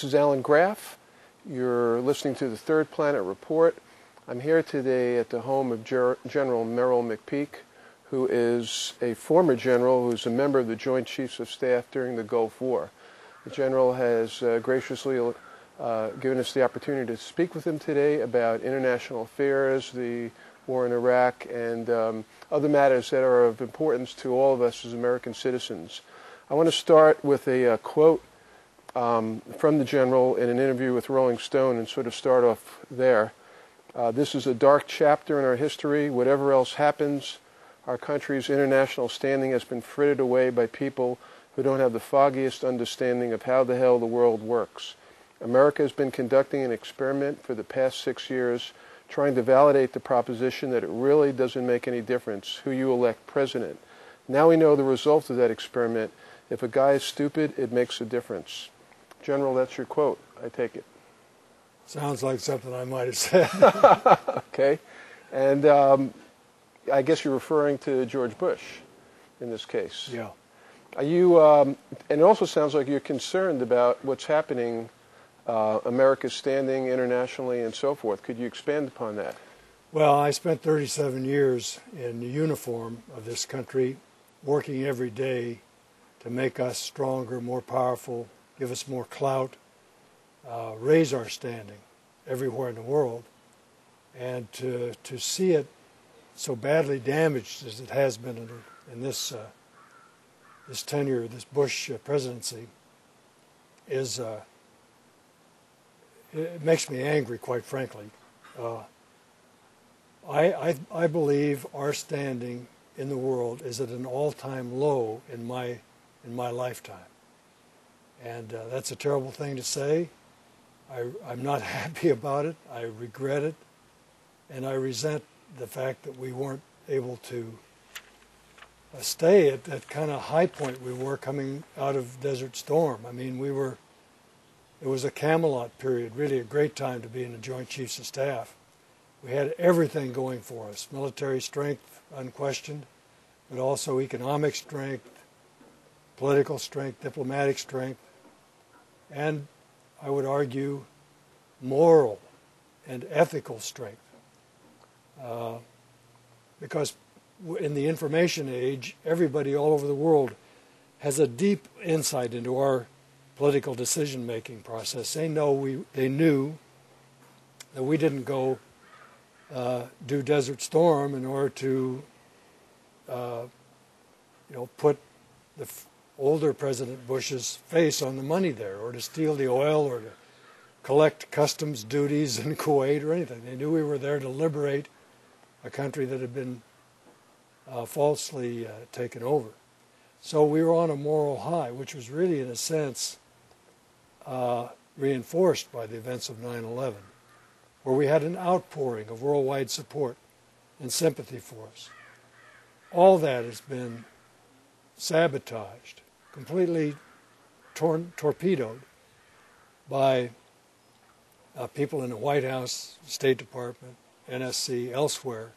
This is Alan Graff. You're listening to the Third Planet Report. I'm here today at the home of General Merrill McPeak, who is a former general who's a member of the Joint Chiefs of Staff during the Gulf War. The general has graciously given us the opportunity to speak with him today about international affairs, the war in Iraq, and other matters that are of importance to all of us as American citizens. I want to start with a quote from the general in an interview with Rolling Stone and sort of start off there. This is a dark chapter in our history. Whatever else happens, our country's international standing has been frittered away by people who don't have the foggiest understanding of how the hell the world works. America has been conducting an experiment for the past 6 years, trying to validate the proposition that it really doesn't make any difference who you elect president. Now we know the result of that experiment. If a guy is stupid, it makes a difference. General, that's your quote, I take it. Sounds like something I might have said. Okay. And I guess you're referring to George Bush in this case. Yeah. Are you, and it also sounds like you're concerned about what's happening, America's standing internationally and so forth. Could you expand upon that? Well, I spent 37 years in the uniform of this country, working every day to make us stronger, more powerful, give us more clout, raise our standing everywhere in the world. And to see it so badly damaged as it has been in this tenure, this Bush presidency, it makes me angry, quite frankly. I believe our standing in the world is at an all-time low in my lifetime. And that's a terrible thing to say. I'm not happy about it. I regret it. And I resent the fact that we weren't able to stay at that kind of high point we were coming out of Desert Storm. I mean, it was a Camelot period, really a great time to be in the Joint Chiefs of Staff. We had everything going for us, military strength, unquestioned, but also economic strength, political strength, diplomatic strength, and I would argue moral and ethical strength. Because in the information age, everybody all over the world has a deep insight into our political decision-making process. They knew that we didn't go do Desert Storm in order to put the older President Bush's face on the money there, or to steal the oil, or to collect customs duties in Kuwait or anything. They knew we were there to liberate a country that had been falsely taken over. So we were on a moral high, which was really, in a sense, reinforced by the events of 9/11, where we had an outpouring of worldwide support and sympathy for us. All that has been sabotaged, completely torpedoed by people in the White House, State Department, NSC, elsewhere,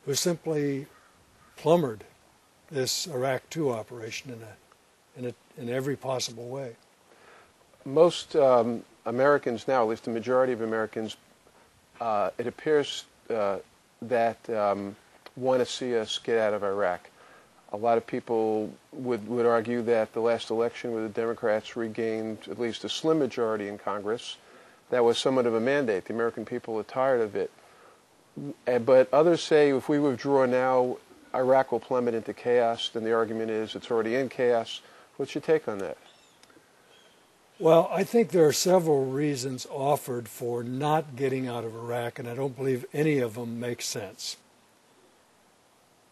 who simply plumbered this Iraq II operation in every possible way. Most Americans now, at least the majority of Americans, it appears that want to see us get out of Iraq. A lot of people would argue that the last election where the Democrats regained at least a slim majority in Congress, that was somewhat of a mandate. The American people are tired of it. But others say if we withdraw now, Iraq will plummet into chaos, and the argument is it's already in chaos. What's your take on that? Well, I think there are several reasons offered for not getting out of Iraq, and I don't believe any of them make sense.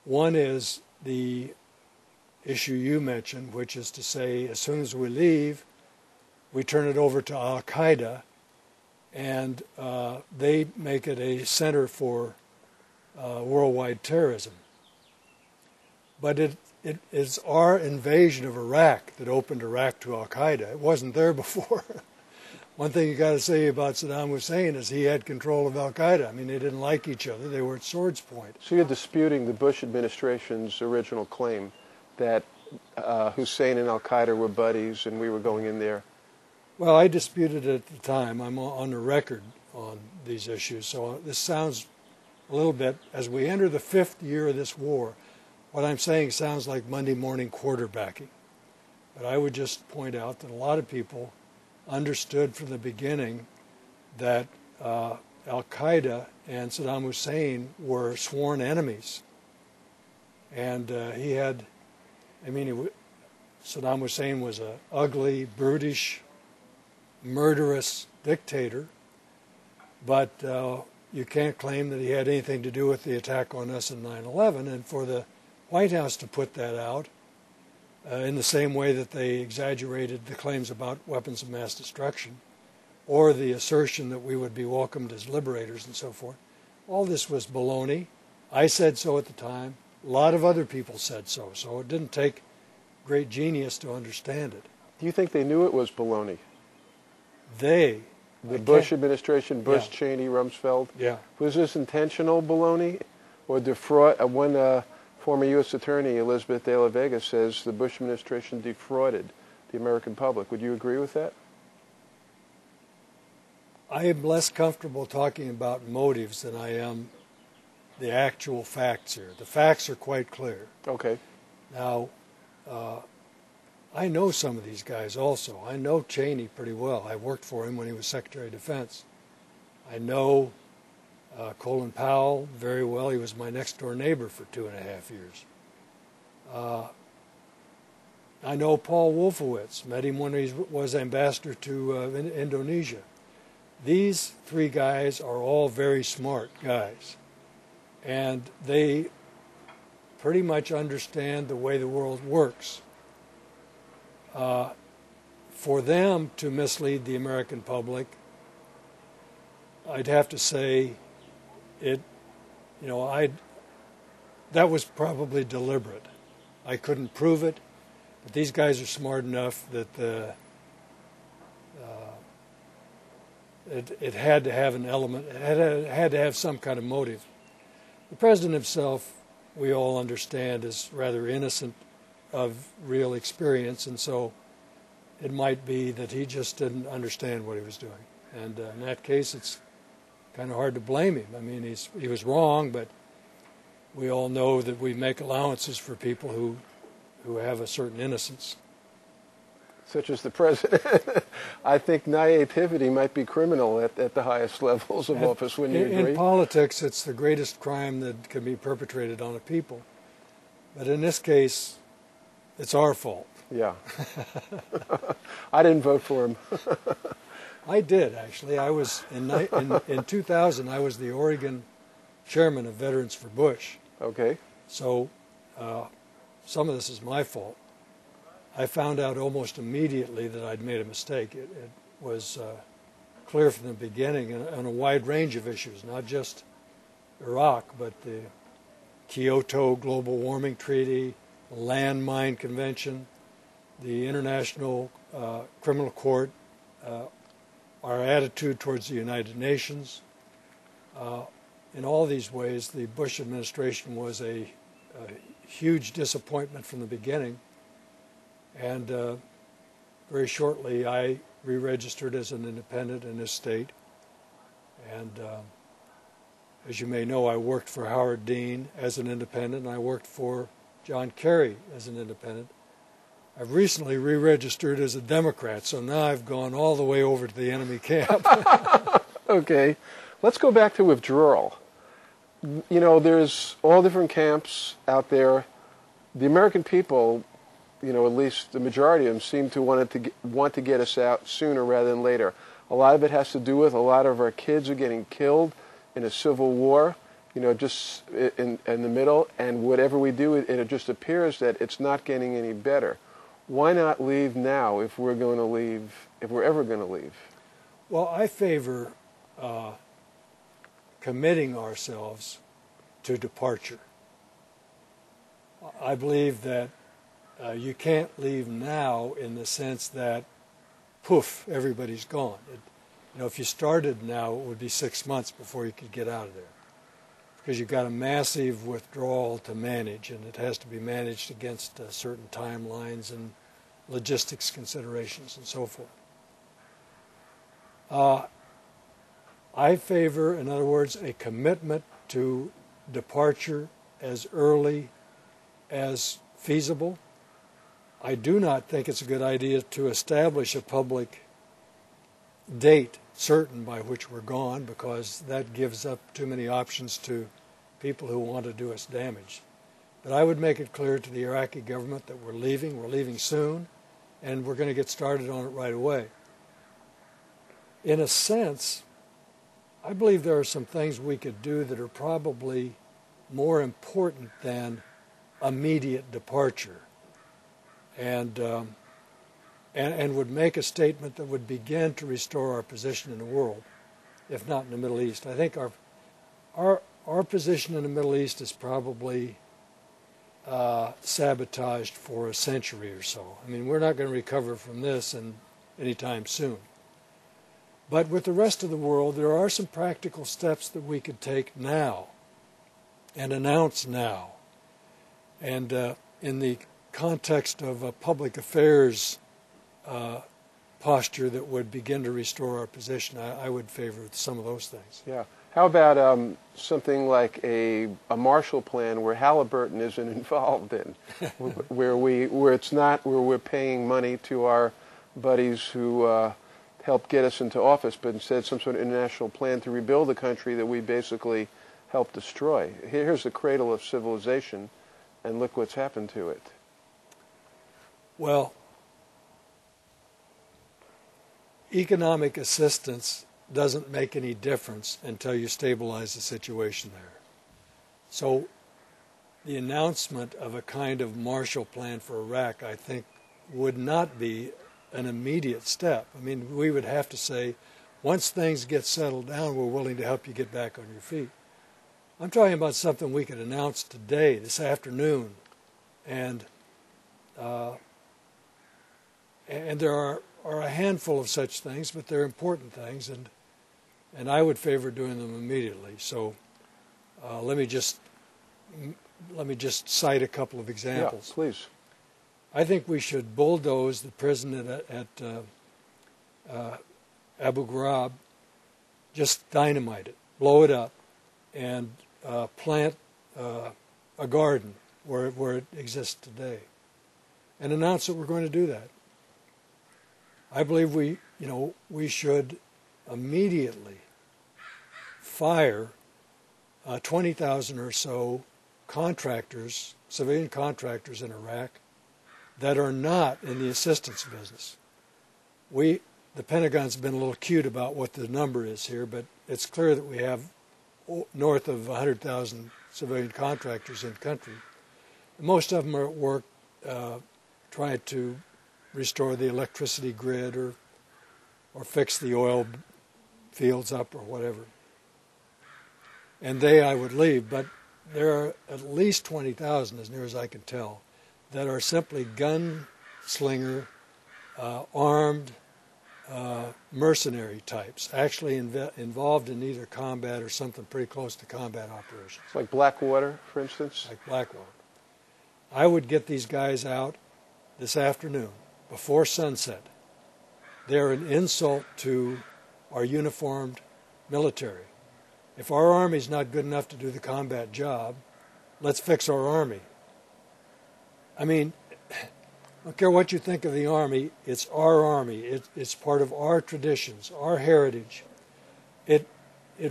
One is the issue you mentioned, which is to say, as soon as we leave, we turn it over to Al-Qaeda, and they make it a center for worldwide terrorism. But it is our invasion of Iraq that opened Iraq to Al-Qaeda. It wasn't there before. One thing you got to say about Saddam Hussein is he had control of Al-Qaeda. I mean, they didn't like each other. They were at swords point. So you're disputing the Bush administration's original claim that Hussein and Al-Qaeda were buddies and we were going in there? Well, I disputed it at the time. I'm on the record on these issues. So this sounds a little bit, as we enter the 5th year of this war, what I'm saying sounds like Monday morning quarterbacking. But I would just point out that a lot of people understood from the beginning that Al-Qaeda and Saddam Hussein were sworn enemies. And Saddam Hussein was an ugly, brutish, murderous dictator, but you can't claim that he had anything to do with the attack on us in 9/11. And for the White House to put that out in the same way that they exaggerated the claims about weapons of mass destruction, or the assertion that we would be welcomed as liberators and so forth, all this was baloney. I said so at the time. A lot of other people said so. So it didn't take great genius to understand it. Do you think they knew it was baloney? The Bush administration, Bush, Yeah. Cheney, Rumsfeld? Yeah. Was this intentional baloney? Or defraud? One former U.S. attorney, Elizabeth De La Vega, says the Bush administration defrauded the American public. Would you agree with that? I am less comfortable talking about motives than I am the actual facts here. The facts are quite clear. Okay. Now, I know some of these guys also. I know Cheney pretty well. I worked for him when he was Secretary of Defense. I know Colin Powell very well. He was my next-door neighbor for 2.5 years. I know Paul Wolfowitz. Met him when he was ambassador to Indonesia. These 3 guys are all very smart guys. And they pretty much understand the way the world works. For them to mislead the American public, I'd have to say that was probably deliberate. I couldn't prove it, but these guys are smart enough that it had to have an element, it had to have some kind of motive. The president himself, we all understand, is rather innocent of real experience, and so it might be that he just didn't understand what he was doing. And in that case, it's kind of hard to blame him. I mean, he was wrong, but we all know that we make allowances for people who have a certain innocence. Such as the president. I think naivety might be criminal at the highest levels of office. When you agree? In politics, it's the greatest crime that can be perpetrated on a people. But in this case, it's our fault. Yeah. I didn't vote for him. I did, actually. I was in 2000. I was the Oregon chairman of Veterans for Bush. Okay. So some of this is my fault. I found out almost immediately that I'd made a mistake. It was clear from the beginning on a wide range of issues, not just Iraq, but the Kyoto Global Warming Treaty, the Landmine Convention, the International Criminal Court, our attitude towards the United Nations. In all these ways, the Bush administration was a huge disappointment from the beginning. And very shortly, I re-registered as an independent in this state. And as you may know, I worked for Howard Dean as an independent, and I worked for John Kerry as an independent. I've recently re-registered as a Democrat, so now I've gone all the way over to the enemy camp. Okay. Let's go back to withdrawal. You know, there's all different camps out there. The American people, you know, at least the majority of them, seem to want to get us out sooner rather than later. A lot of it has to do with a lot of our kids are getting killed in a civil war, you know, just in the middle, and whatever we do, it just appears that it's not getting any better. Why not leave now if we're going to leave, if we're ever going to leave? Well, I favor committing ourselves to departure. I believe that you can't leave now in the sense that, poof, everybody's gone. You know, if you started now, it would be 6 months before you could get out of there, because you've got a massive withdrawal to manage, and it has to be managed against certain timelines and logistics considerations and so forth. I favor, in other words, a commitment to departure as early as feasible. I do not think it's a good idea to establish a public date certain by which we're gone, because that gives up too many options to people who want to do us damage. But I would make it clear to the Iraqi government that we're leaving soon, and we're going to get started on it right away. In a sense, I believe there are some things we could do that are probably more important than immediate departure, and would make a statement that would begin to restore our position in the world, if not in the Middle East. I think our position in the Middle East is probably sabotaged for a century or so. I mean, we're not going to recover from this anytime soon. But with the rest of the world, there are some practical steps that we could take now and announce now. And in the context of a public affairs posture that would begin to restore our position, I would favor some of those things. Yeah. How about something like a Marshall Plan where Halliburton isn't involved in, where we're paying money to our buddies who helped get us into office, but instead some sort of international plan to rebuild a country that we basically helped destroy. Here's the cradle of civilization, and look what's happened to it. Well, economic assistance doesn't make any difference until you stabilize the situation there. So the announcement of a kind of Marshall Plan for Iraq, I think, would not be an immediate step. I mean, we would have to say, once things get settled down, we're willing to help you get back on your feet. I'm talking about something we could announce today, this afternoon, and there are a handful of such things, but they're important things, and I would favor doing them immediately. So let me just cite a couple of examples. Yeah, please. I think we should bulldoze the prison at Abu Ghraib, just dynamite it, blow it up, and plant a garden where it exists today, and announce that we're going to do that. I believe we should immediately fire 20,000 or so contractors, civilian contractors in Iraq that are not in the assistance business. The Pentagon's been a little cute about what the number is here, but it's clear that we have north of 100,000 civilian contractors in the country. Most of them are at work trying to restore the electricity grid or fix the oil fields up or whatever. And I would leave, but there are at least 20,000, as near as I can tell, that are simply gunslinger, armed mercenary types, actually involved in either combat or something pretty close to combat operations. Like Blackwater, for instance? Like Blackwater. I would get these guys out this afternoon, before sunset. They're an insult to our uniformed military. If our Army's not good enough to do the combat job, let's fix our Army. I mean, I don't care what you think of the Army, it's our Army. It's part of our traditions, our heritage. It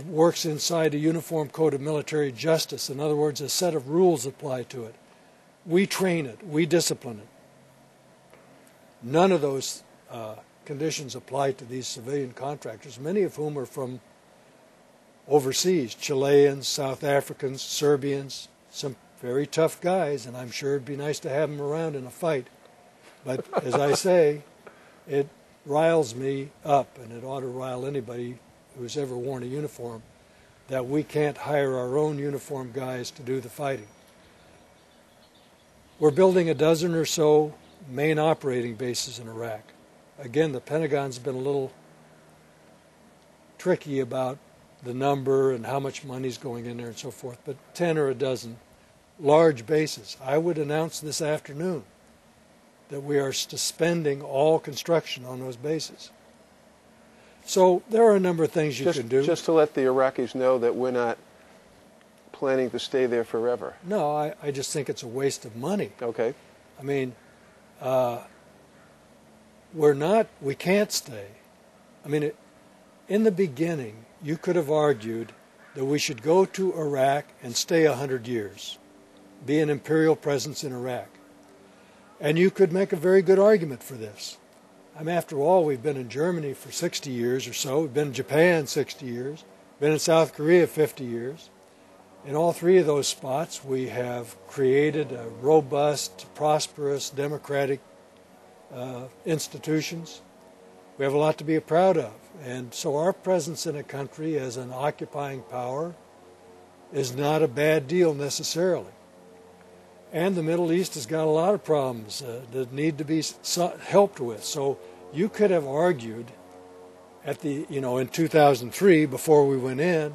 works inside a uniform code of military justice. In other words, a set of rules apply to it. We train it, we discipline it. None of those conditions apply to these civilian contractors, many of whom are from overseas, Chileans, South Africans, Serbians, some very tough guys, and I'm sure it'd be nice to have them around in a fight. But as I say, it riles me up, and it ought to rile anybody who's ever worn a uniform, that we can't hire our own uniformed guys to do the fighting. We're building a dozen or so main operating bases in Iraq. Again, the Pentagon's been a little tricky about the number and how much money's going in there and so forth, but 10 or a dozen large bases. I would announce this afternoon that we are suspending all construction on those bases. So there are a number of things you can do. Just to let the Iraqis know that we're not planning to stay there forever. No, I just think it's a waste of money. Okay. I mean, we can't stay. I mean, in the beginning, you could have argued that we should go to Iraq and stay 100 years, be an imperial presence in Iraq. And you could make a very good argument for this. I mean, after all, we've been in Germany for 60 years or so. We've been in Japan 60 years, been in South Korea 50 years. In all three of those spots, we have created a robust, prosperous, democratic institutions. We have a lot to be proud of. And so our presence in a country as an occupying power is not a bad deal necessarily. And the Middle East has got a lot of problems that need to be helped with. So you could have argued in 2003, before we went in,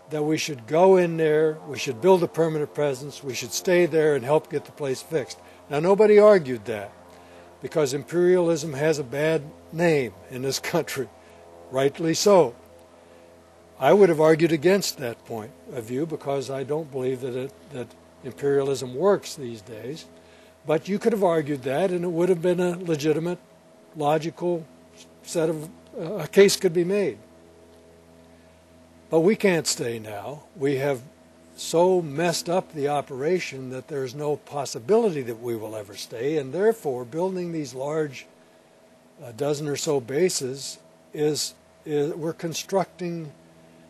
that we should go in there, we should build a permanent presence, we should stay there and help get the place fixed. Now, nobody argued that because imperialism has a bad name in this country, rightly so. I would have argued against that point of view because I don't believe that imperialism works these days. But you could have argued that, and it would have been a legitimate, logical set of a case could be made. But we can't stay now. We have so messed up the operation that there's no possibility that we will ever stay, and therefore building these large dozen or so bases is we're constructing,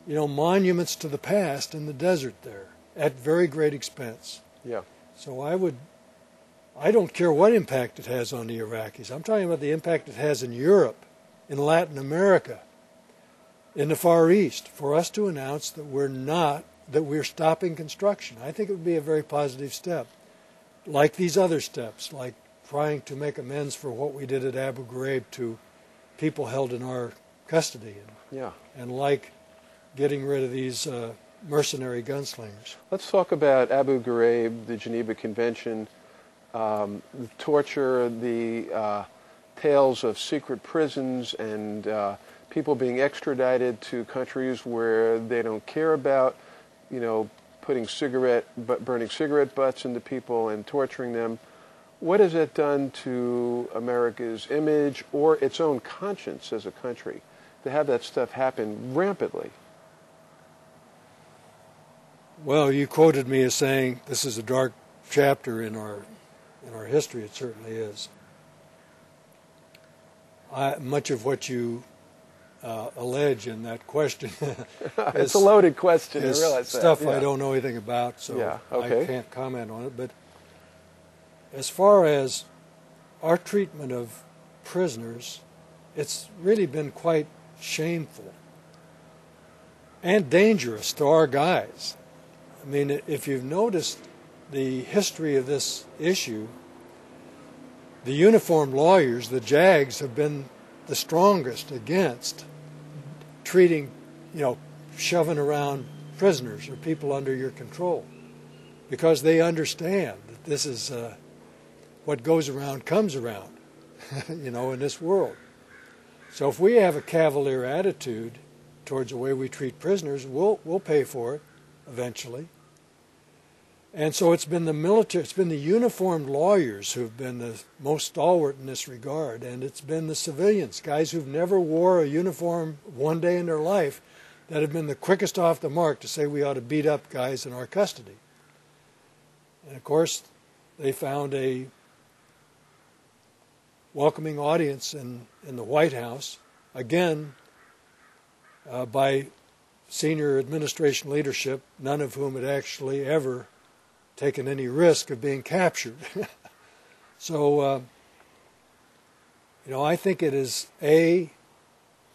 monuments to the past in the desert there at very great expense. Yeah. So I don't care what impact it has on the Iraqis. I'm talking about the impact it has in Europe, in Latin America, in the Far East, for us to announce that we're stopping construction. I think it would be a very positive step, like these other steps, like trying to make amends for what we did at Abu Ghraib to people held in our custody, and like getting rid of these mercenary gunslingers. Let's talk about Abu Ghraib, the Geneva Convention, the torture, the tales of secret prisons and people being extradited to countries where they don't care about, burning cigarette butts into people and torturing them. What has that done to America's image or its own conscience as a country to have that stuff happen rampantly? Well, you quoted me as saying this is a dark chapter in our history. It certainly is. Much of what you allege in that question it's a loaded question. I realize stuff that. Yeah. I don't know anything about, so okay. I can't comment on it. But as far as our treatment of prisoners, it's really been quite shameful and dangerous to our guys. I mean, if you've noticed the history of this issue, the uniformed lawyers, the JAGs, have been the strongest against treating, shoving around prisoners or people under your control, because they understand that this is what goes around comes around, in this world. So if we have a cavalier attitude towards the way we treat prisoners, we'll pay for it eventually. And so it's been the military, it's been the uniformed lawyers who've been the most stalwart in this regard, and it's been the civilians, guys who've never wore a uniform one day in their life, that have been the quickest off the mark to say we ought to beat up guys in our custody. And of course, they found a welcoming audience in the White House, again, by senior administration leadership, none of whom had actually ever taken any risk of being captured. So, I think it is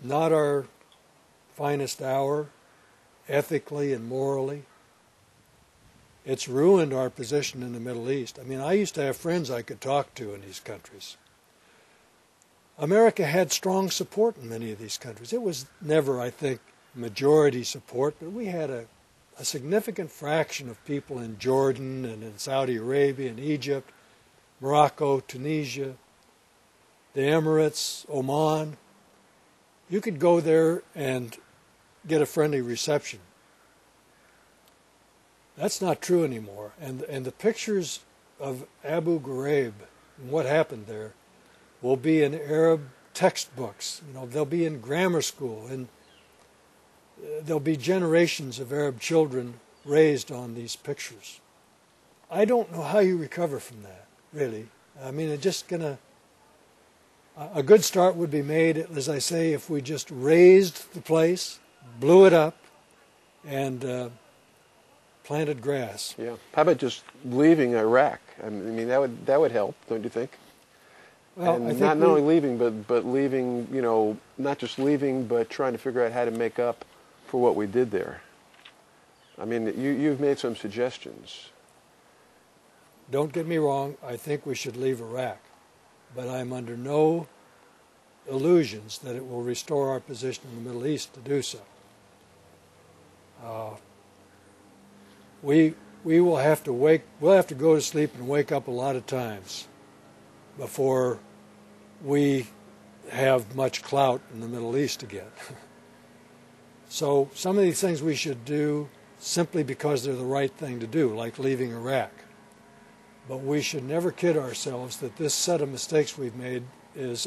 not our finest hour, ethically and morally. It's ruined our position in the Middle East. I mean, I used to have friends I could talk to in these countries. America had strong support in many of these countries. It was never, I think, majority support, but we had a significant fraction of people in Jordan and in Saudi Arabia and Egypt, Morocco, Tunisia, the Emirates, Oman, you could go there and get a friendly reception. That's not true anymore. And the pictures of Abu Ghraib and what happened there will be in Arab textbooks. You know, they'll be in grammar school, and there'll be generations of Arab children raised on these pictures. I don't know how you recover from that, really. I mean, it's just gonna. A good start would be made, as I say, if we just raised the place, blew it up, and planted grass. Yeah. How about just leaving Iraq? I mean, that would help, don't you think? Well, and I think not only leaving, but leaving. You know, not just leaving, but trying to figure out how to make up for what we did there. I mean, you've made some suggestions. Don't get me wrong. I think we should leave Iraq, but I'm under no illusions that it will restore our position in the Middle East to do so. We will have to we'll have to go to sleep and wake up a lot of times before we have much clout in the Middle East again. So some of these things we should do simply because they're the right thing to do, like leaving Iraq. But we should never kid ourselves that this set of mistakes we've made is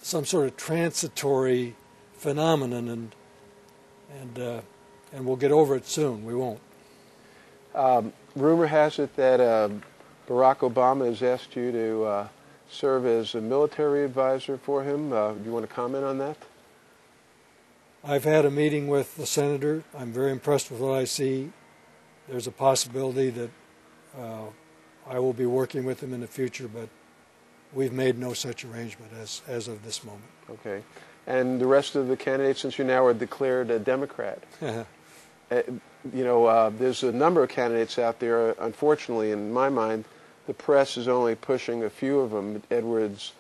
some sort of transitory phenomenon, and we'll get over it soon. We won't. Rumor has it that Barack Obama has asked you to serve as a military advisor for him. Do you want to comment on that? I've had a meeting with the senator. I'm very impressed with what I see. There's a possibility that I will be working with him in the future, but we've made no such arrangement as of this moment. Okay. And the rest of the candidates, since you now are declared a Democrat, there's a number of candidates out there. Unfortunately, in my mind, the press is only pushing a few of them, Edwards,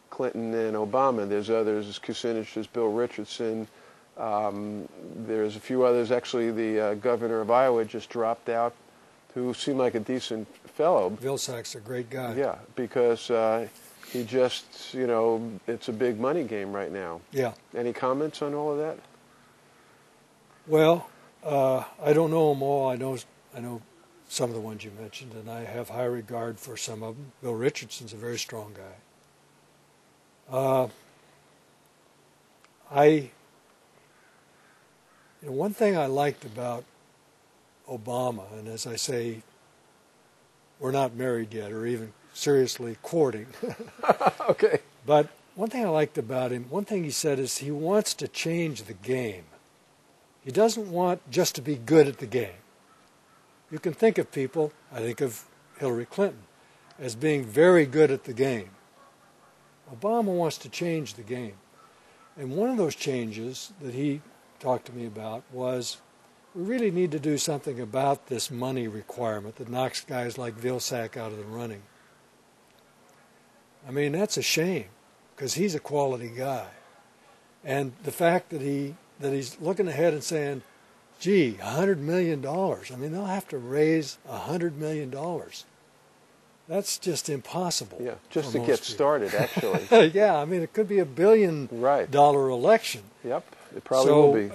Clinton, and Obama. There's others, there's Kucinich, there's Bill Richardson. There's a few others. Actually, the governor of Iowa just dropped out, who seemed like a decent fellow. Vilsack's a great guy. Yeah, because he just, it's a big money game right now. Yeah. Any comments on all of that? Well, I don't know them all. I know some of the ones you mentioned, and I have high regard for some of them. Bill Richardson's a very strong guy. One thing I liked about Obama, and as I say, we're not married yet or even seriously courting. Okay. But one thing I liked about him, one thing he said is he wants to change the game. He doesn't want just to be good at the game. You can think of people, I think of Hillary Clinton, as being very good at the game. Obama wants to change the game. And one of those changes that he talked to me about was we really need to do something about this money requirement that knocks guys like Vilsack out of the running. I mean, that's a shame because he's a quality guy. And the fact that he's looking ahead and saying, gee, $100 million. I mean, they'll have to raise $100 million. That's just impossible. Yeah, just to get started, actually. Yeah, I mean, it could be $1 billion election. Yep, it probably will be.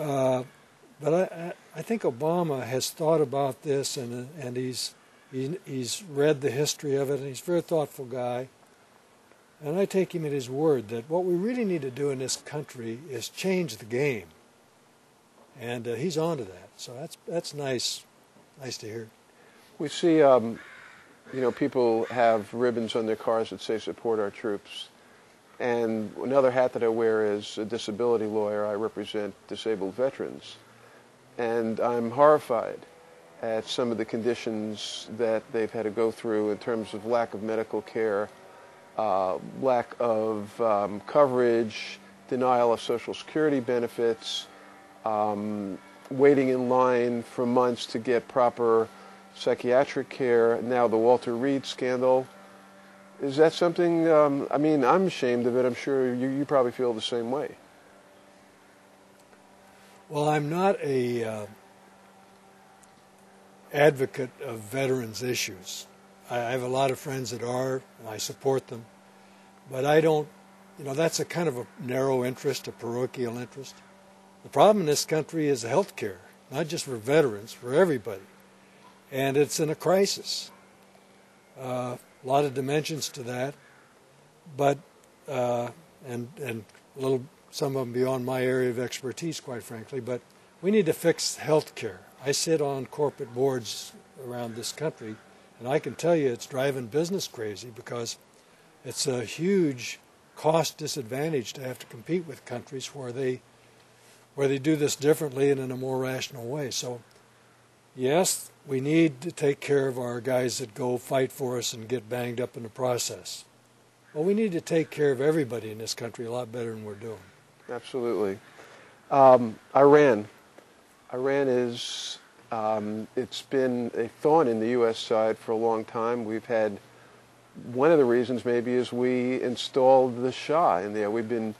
But I think Obama has thought about this, and he's read the history of it, and he's a very thoughtful guy. And I take him at his word that what we really need to do in this country is change the game. And he's on to that. So that's nice to hear. We see, people have ribbons on their cars that say support our troops. And another hat that I wear is a disability lawyer. I represent disabled veterans. And I'm horrified at some of the conditions that they've had to go through in terms of lack of medical care, lack of coverage, denial of Social Security benefits, waiting in line for months to get proper psychiatric care, now the Walter Reed scandal. Is that something, I'm ashamed of it. I'm sure you probably feel the same way. Well, I'm not a advocate of veterans' issues. I have a lot of friends that are, and I support them, but I don't that's a kind of a narrow interest, a parochial interest. The problem in this country is health care, not just for veterans, for everybody. And it's in a crisis. A lot of dimensions to that, but and a little, some of them beyond my area of expertise, quite frankly. But we need to fix health care. I sit on corporate boards around this country, and I can tell you it's driving business crazy because it's a huge cost disadvantage to have to compete with countries where they do this differently and in a more rational way. So, yes, we need to take care of our guys that go fight for us and get banged up in the process. Well, we need to take care of everybody in this country a lot better than we're doing. Absolutely. Iran is, it's been a thorn in the U.S. side for a long time. We've had, one of the reasons maybe is we installed the Shah in there. We've been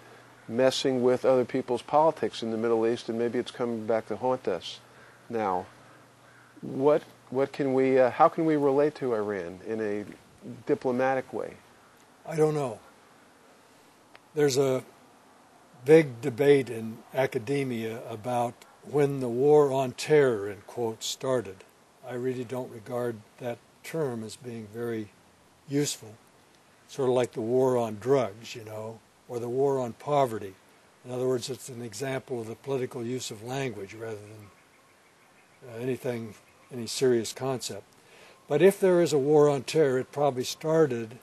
messing with other people's politics in the Middle East, and maybe it's coming back to haunt us now. What can we, how can we relate to Iran in a diplomatic way? I don't know. There's a big debate in academia about when the war on terror, in quotes, started. I really don't regard that term as being very useful. Sort of like the war on drugs, or the war on poverty. In other words, it's an example of the political use of language rather than any serious concept. But if there is a war on terror, it probably started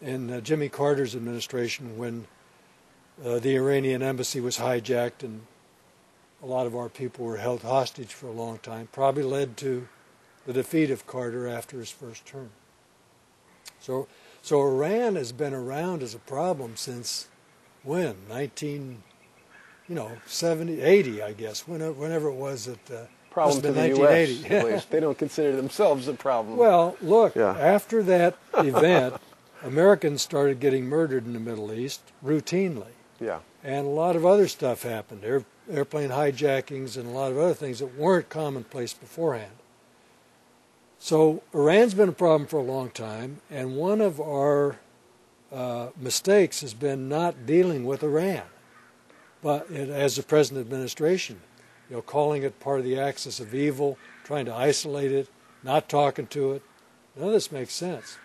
in Jimmy Carter's administration when the Iranian embassy was hijacked and a lot of our people were held hostage for a long time, probably led to the defeat of Carter after his first term. So Iran has been around as a problem since when? 70, 80, I guess, whenever it was that... Problem to the U.S., at least. They don't consider themselves a problem. Well, look, after that event, Americans started getting murdered in the Middle East routinely. Yeah. And a lot of other stuff happened. Airplane hijackings and a lot of other things that weren't commonplace beforehand. So Iran's been a problem for a long time, and one of our mistakes has been not dealing with Iran, but as the present administration, calling it part of the axis of evil, trying to isolate it, not talking to it. None of this makes sense.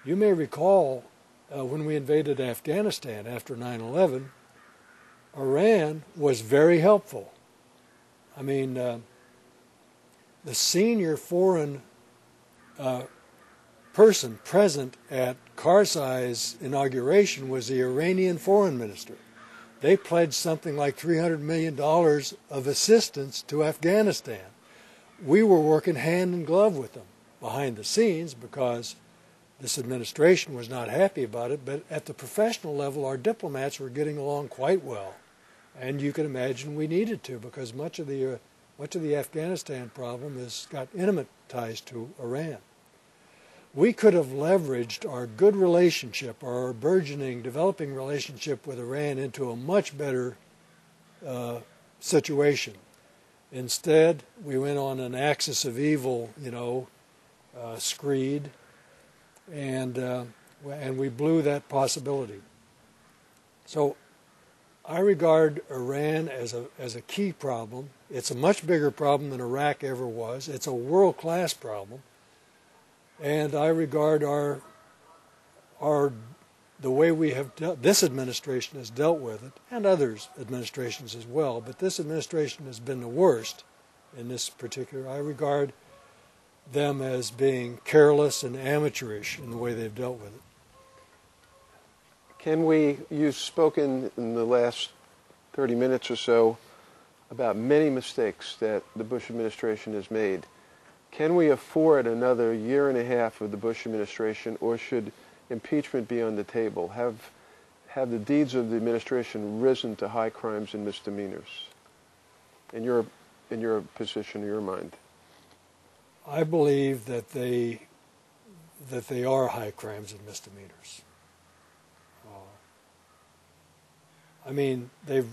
You may recall when we invaded Afghanistan after 9/11, Iran was very helpful. I mean, the senior foreign person present at Karzai's inauguration was the Iranian foreign minister. They pledged something like $300 million of assistance to Afghanistan. We were working hand in glove with them behind the scenes because this administration was not happy about it, but at the professional level, our diplomats were getting along quite well. And you can imagine we needed to, because much of the Afghanistan problem has got intimate ties to Iran. We could have leveraged our good relationship, our burgeoning, developing relationship with Iran into a much better situation. Instead, we went on an axis of evil, screed, and we blew that possibility. So I regard Iran as a key problem. It's a much bigger problem than Iraq ever was. It's a world-class problem. And I regard the way we have this administration has dealt with it, and others administrations as well, but this administration has been the worst in this particular. I regard them as being careless and amateurish in the way they've dealt with it. You've spoken in the last 30 minutes or so about many mistakes that the Bush administration has made. Can we afford another year and a half of the Bush administration, or should impeachment be on the table? Have the deeds of the administration risen to high crimes and misdemeanors? In your position, in your mind? I believe that they are high crimes and misdemeanors. I mean, let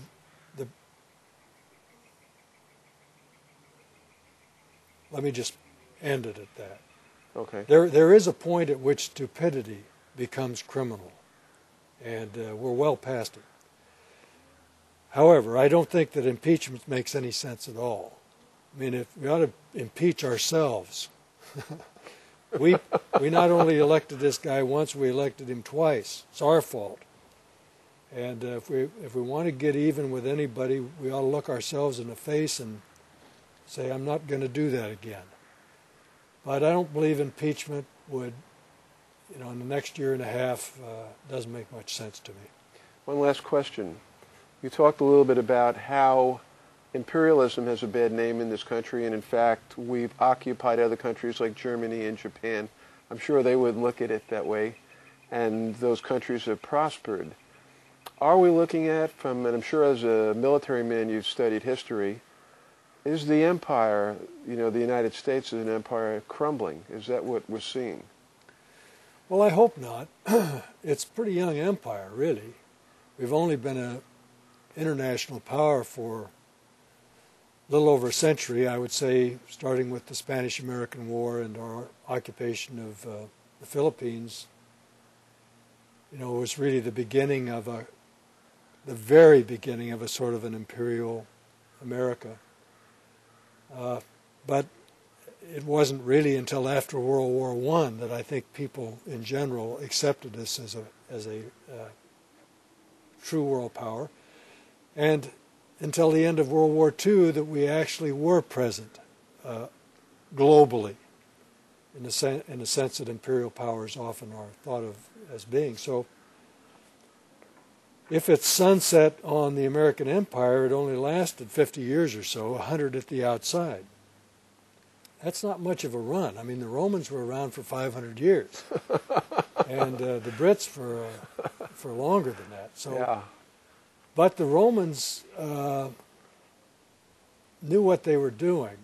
me just end it at that. Okay. There is a point at which stupidity becomes criminal. and we're well past it. However, I don't think that impeachment makes any sense at all. I mean, if we ought to impeach ourselves. We not only elected this guy once, we elected him twice. It's our fault. And if we want to get even with anybody, we ought to look ourselves in the face and say, I'm not going to do that again. But I don't believe impeachment would, in the next year and a half, doesn't make much sense to me. One last question. You talked a little bit about how imperialism has a bad name in this country, and in fact, we've occupied other countries like Germany and Japan. I'm sure they would look at it that way, and those countries have prospered. Are we looking at, and I'm sure as a military man you've studied history, is the empire, the United States as an empire crumbling? Is that what we're seeing? Well, I hope not. It's a pretty young empire, really. We've only been an international power for a little over a century, I would say, starting with the Spanish-American War and our occupation of the Philippines. It was really the very beginning of a sort of an imperial America. But it wasn't really until after World War I that I think people in general accepted us as a true world power, and until the end of World War II that we actually were present globally, in the sense that imperial powers often are thought of as being. So if it's sunset on the American empire, it only lasted 50 years or so, 100 at the outside. That's not much of a run. I mean, the Romans were around for 500 years, and the Brits for longer than that. So, yeah. But the Romans knew what they were doing.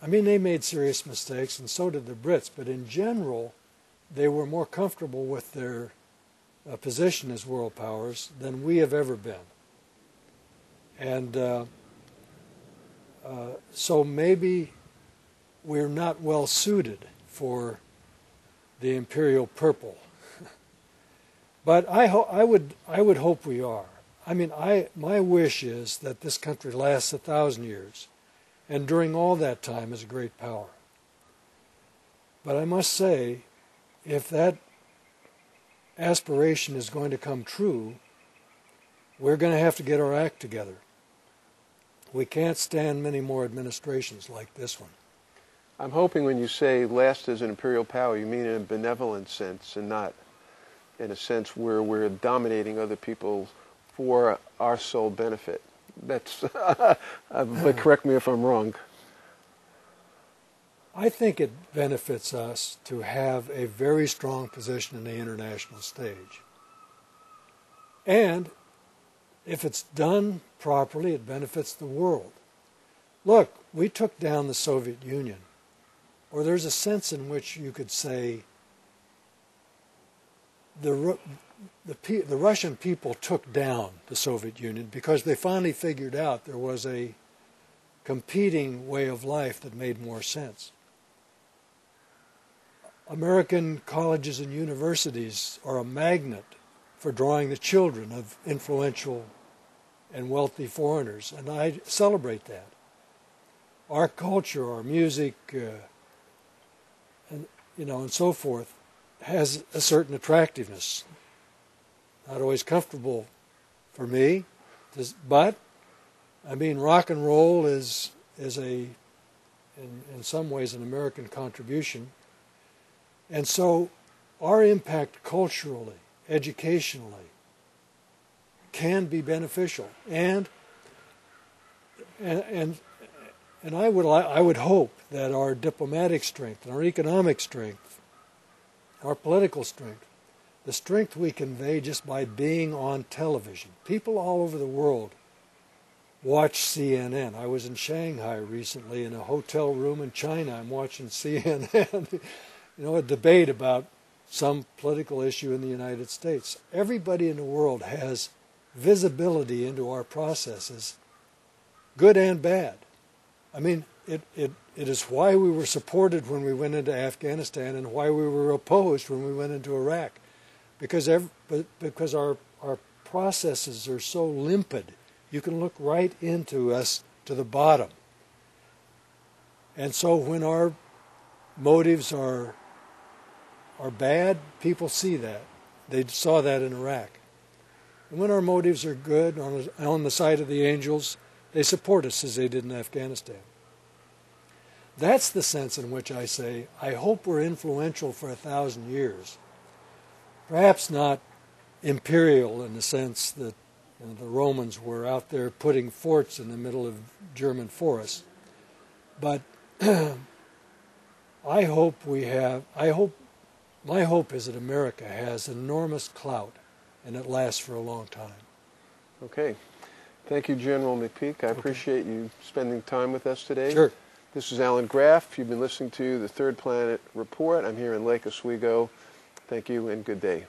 I mean, they made serious mistakes, and so did the Brits. But in general, they were more comfortable with their position as world powers than we have ever been. And so maybe we're not well suited for the imperial purple. But I would hope we are. I mean, my wish is that this country lasts 1,000 years, and during all that time is a great power. But I must say, if that aspiration is going to come true, we're going to have to get our act together. We can't stand many more administrations like this one. I'm hoping when you say last as an imperial power, you mean in a benevolent sense and not in a sense where we're dominating other people for our sole benefit. That's, but correct me if I'm wrong. I think it benefits us to have a very strong position in the international stage. And if it's done properly, it benefits the world. Look, we took down the Soviet Union, or there's a sense in which you could say the Russian people took down the Soviet Union because they finally figured out there was a competing way of life that made more sense. American colleges and universities are a magnet for drawing the children of influential and wealthy foreigners, and I celebrate that. Our culture, our music, and so forth, has a certain attractiveness. Not always comfortable for me, but I mean, rock and roll is in some ways an American contribution. And so our impact culturally, educationally, can be beneficial. And I would hope that our diplomatic strength, our economic strength, our political strength, the strength we convey just by being on television. People all over the world watch CNN. I was in Shanghai recently in a hotel room in China. I'm watching CNN. A debate about some political issue in the United States. Everybody in the world has visibility into our processes, good and bad. I mean, it is why we were supported when we went into Afghanistan and why we were opposed when we went into Iraq. because our processes are so limpid. You can look right into us to the bottom. And so when our motives are bad, people see that. They saw that in Iraq. And when our motives are good, on the side of the angels, they support us as they did in Afghanistan. That's the sense in which I say, I hope we're influential for 1,000 years. Perhaps not imperial in the sense that the Romans were out there putting forts in the middle of German forests. But my hope is that America has enormous clout, and it lasts for a long time. Okay. Thank you, General McPeak. I appreciate you spending time with us today. Sure. This is Alan Graff. You've been listening to the Third Planet Report. I'm here in Lake Oswego. Thank you and good day.